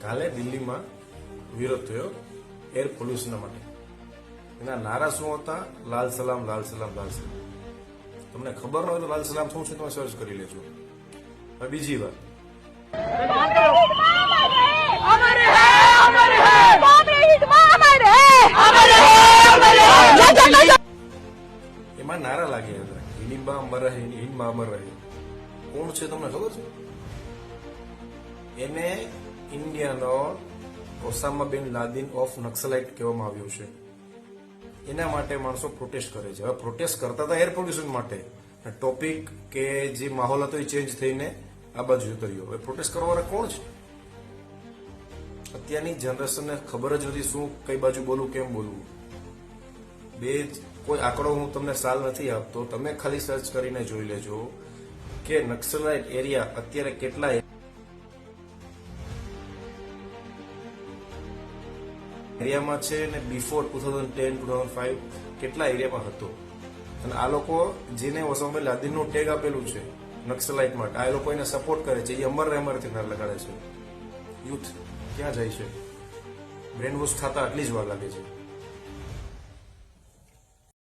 કાલે દિલ્હીમાં વિરોધ થયો એર પોલ્યુશન માટે. એના નારા શું હતા? લાલ સલામ, લાલ સલામ, લાલ સલામ. તમને ખબર ન હોય તો લાલ સલામ શું છે તમે સર્ચ કરી લેજો. હવે બીજી વાત, એમાં નારા લાગ્યા હતા, હિન્દીમાં અમર રહે, હિન્દમાં અમર રહે. કોણ છે તમને ખબર છે? એને ઇન્ડિયાનો ઓસામા બિન લાદેન ઓફ નક્સલાઇટ કહેવામાં આવ્યું છે. એના માટે માણસો પ્રોટેસ્ટ કરે છે. હવે પ્રોટેસ્ટ કરતા હતા એર પોલ્યુશન માટે, ટોપિક કે જે માહોલ હતો એ ચેન્જ થઈને આ બાજુ ઉતર્યો. હવે પ્રોટેસ્ટ કરવાવાળા કોણ છે? અત્યારની જનરેશનને ખબર જ નથી શું કઈ બાજુ બોલવું, કેમ બોલવું. કોઈ આંકડો હું તમને સાલ નથી આપતો, તમે ખાલી સર્ચ કરીને જોઈ લેજો કે નક્સલાઇટ એરિયા અત્યારે કેટલા એરિયામાં છે ને બિફોર 2010-2005 કેટલા એરિયામાં હતો. અને આ લોકો જેને ઓસામા બિન લાદેનનું ટેગ આપેલું છે નક્સલાઇટ માટે, આ લોકો એને સપોર્ટ કરે છે, એ અમરથી નાર લગાડે છે. યુથ ક્યાં જાય છે? બ્રેન વોશ થતા આટલી જ વાર લાગે છે.